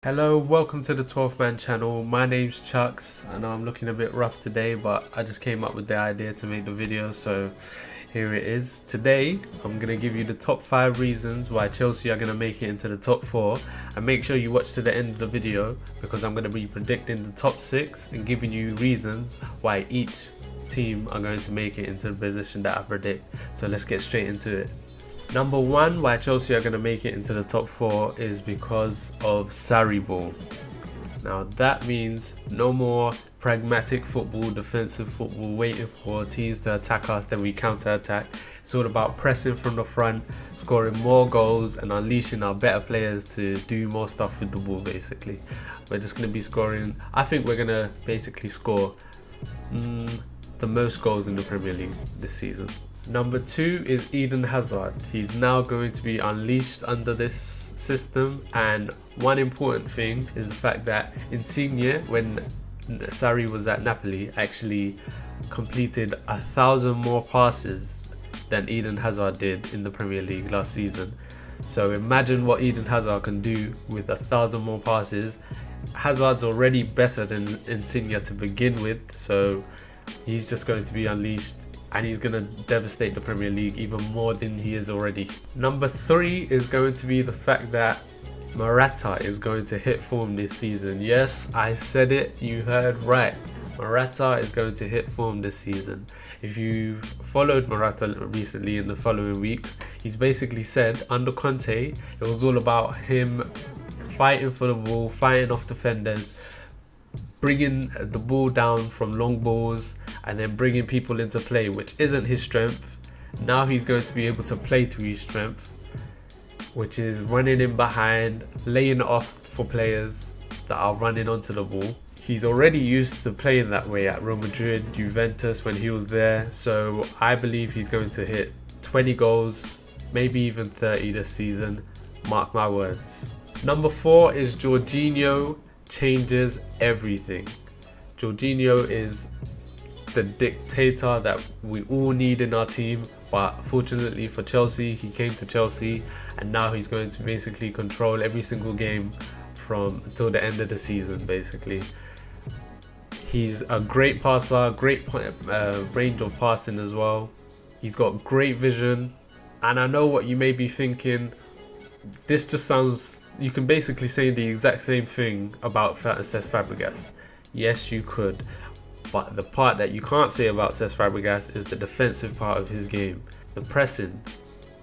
Hello, welcome to the 12th Man channel. My name's Chuxcks. I know I'm looking a bit rough today, but I just came up with the idea to make the video, so here it is. Today, I'm going to give you the top 5 reasons why Chelsea are going to make it into the top 4, and make sure you watch to the end of the video because I'm going to be predicting the top 6 and giving you reasons why each team are going to make it into the position that I predict. So let's get straight into it. Number 1, why Chelsea are going to make it into the top 4 is because of Sarri ball. Now that means no more pragmatic football, defensive football, waiting for teams to attack us, then we counter attack. It's all about pressing from the front, scoring more goals and unleashing our better players to do more stuff with the ball basically. We're just going to be scoring, I think we're going to basically score the most goals in the Premier League this season. Number 2 is Eden Hazard. He's now going to be unleashed under this system, and one important thing is the fact that Insigne, when Sarri was at Napoli, actually completed 1,000 more passes than Eden Hazard did in the Premier League last season. So imagine what Eden Hazard can do with 1,000 more passes. Hazard's already better than Insigne to begin with, so he's just going to be unleashed and he's going to devastate the Premier League even more than he is already. Number 3 is going to be the fact that Morata is going to hit form this season. Yes, I said it, you heard right. Morata is going to hit form this season. If you've followed Morata recently in the following weeks, he's basically said under Conte, it was all about him fighting for the ball, fighting off defenders, bringing the ball down from long balls and then bringing people into play, which isn't his strength. Now he's going to be able to play to his strength, which is running in behind, laying it off for players that are running onto the ball. He's already used to playing that way at Real Madrid, Juventus when he was there, so I believe he's going to hit 20 goals, maybe even 30 this season, mark my words. Number 4 is Jorginho changes everything. Jorginho is the dictator that we all need in our team, but fortunately for Chelsea, he came to Chelsea and now he's going to basically control every single game from until the end of the season basically. He's a great passer, great range of passing as well. He's got great vision, and I know what you may be thinking, this just sounds, you can basically say the exact same thing about Cesc Fabregas. Yes, you could. But the part that you can't say about Cesc Fabregas is the defensive part of his game. The pressing.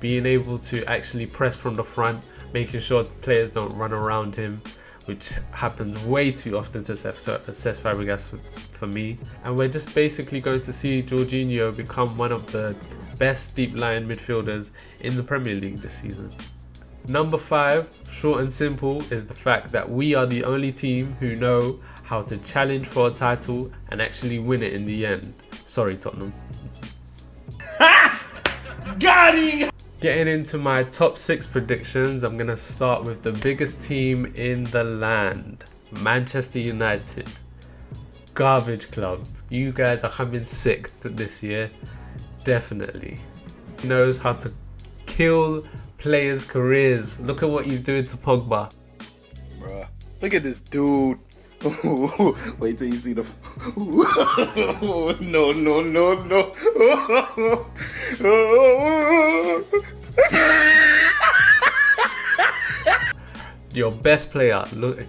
Being able to actually press from the front, making sure players don't run around him, which happens way too often to Cesc Fabregas for me. And we're just basically going to see Jorginho become one of the best deep line midfielders in the Premier League this season. Number 5, short and simple, is the fact that we are the only team who know how to challenge for a title and actually win it in the end. Sorry, Tottenham. Got him! Getting into my top 6 predictions, I'm going to start with the biggest team in the land, Manchester United. Garbage club. You guys are coming 6th this year. Definitely. He knows how to kill players' careers. Look at what he's doing to Pogba. Bruh, look at this dude. Wait till you see the. No, no, no, no. Your best player, look,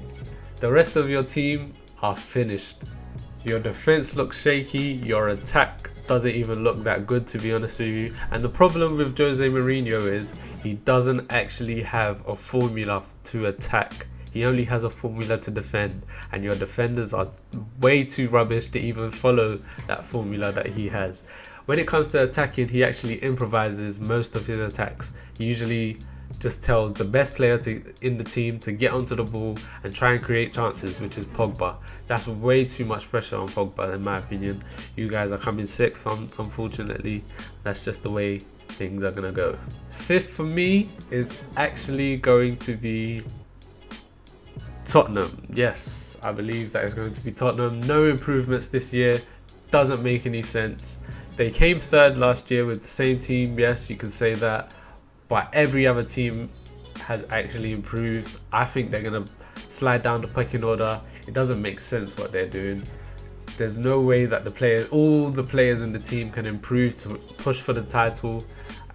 the rest of your team are finished. Your defense looks shaky, your attack doesn't even look that good, to be honest with you. And the problem with Jose Mourinho is he doesn't actually have a formula to attack. He only has a formula to defend, and your defenders are way too rubbish to even follow that formula that he has. When it comes to attacking, he actually improvises most of his attacks. He usually just tells the best player in the team to get onto the ball and try and create chances, which is Pogba. That's way too much pressure on Pogba in my opinion. You guys are coming 6th, unfortunately. That's just the way things are going to go. 5th for me is actually going to be Tottenham. Yes, I believe that is going to be Tottenham. No improvements this year. Doesn't make any sense. They came 3rd last year with the same team. Yes, you can say that. But every other team has actually improved. I think they're going to slide down the pecking order. It doesn't make sense what they're doing. There's no way that all the players in the team can improve to push for the title,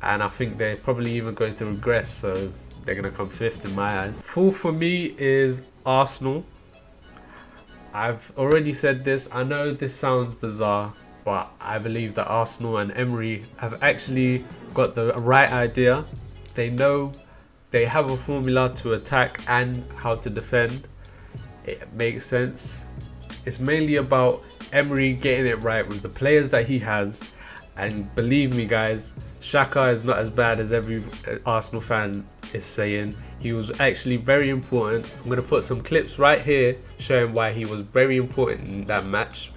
and I think they're probably even going to regress, so they're going to come 5th in my eyes. 4th for me is Arsenal. I've already said this. I know this sounds bizarre, but I believe that Arsenal and Emery have actually got the right idea. They know they have a formula to attack and how to defend. It makes sense. It's mainly about Emery getting it right with the players that he has. And believe me guys, Xhaka is not as bad as every Arsenal fan is saying. He was actually very important. I'm going to put some clips right here showing why he was very important in that match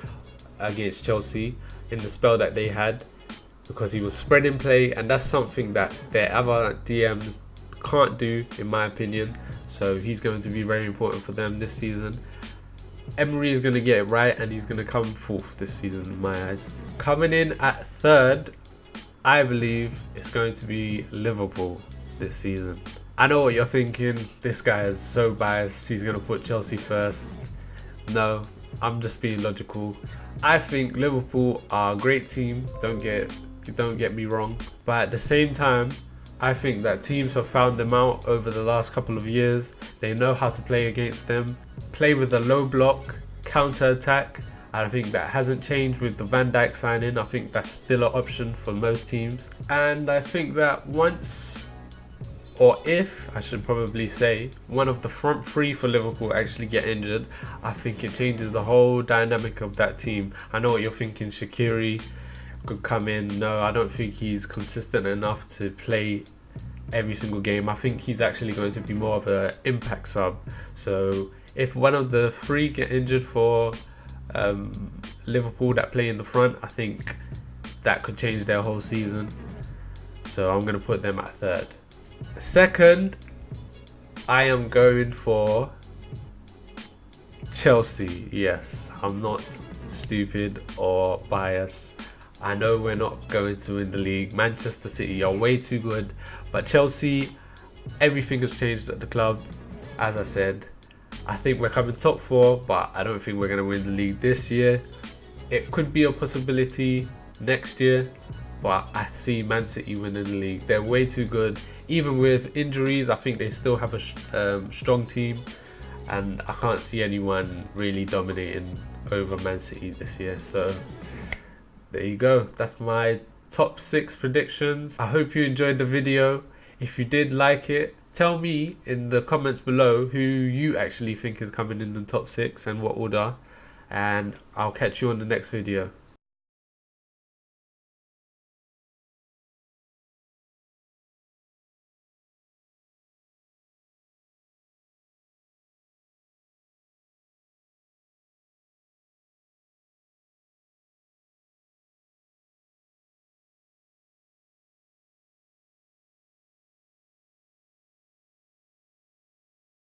against Chelsea in the spell that they had, because he was spreading play, and that's something that their other DMs can't do in my opinion. So he's going to be very important for them this season. Emery is going to get it right, and he's going to come 4th this season in my eyes. Coming in at 3rd, I believe it's going to be Liverpool this season. I know what you're thinking. This guy is so biased. He's going to put Chelsea first. No, I'm just being logical. I think Liverpool are a great team. Don't get me wrong. But at the same time, I think that teams have found them out over the last couple of years. They know how to play against them. Play with a low block, counter attack. I think that hasn't changed with the Van Dijk signing. I think that's still an option for most teams. And I think that once, or if I should probably say, one of the front three for Liverpool actually get injured, I think it changes the whole dynamic of that team. I know what you're thinking, Shaqiri could come in. No, I don't think he's consistent enough to play every single game. I think he's actually going to be more of an impact sub. So if one of the three get injured for Liverpool that play in the front, I think that could change their whole season. So I'm going to put them at 3rd. 2nd, I am going for Chelsea. Yes, I'm not stupid or biased. I know we're not going to win the league. Manchester City are way too good. But Chelsea, everything has changed at the club. As I said, I think we're coming top 4, but I don't think we're going to win the league this year. It could be a possibility next year, but I see Man City winning the league. They're way too good. Even with injuries, I think they still have a strong team. And I can't see anyone really dominating over Man City this year. So there you go. That's my top 6 predictions. I hope you enjoyed the video. If you did like it, tell me in the comments below who you actually think is coming in the top 6 and what order. And I'll catch you on the next video.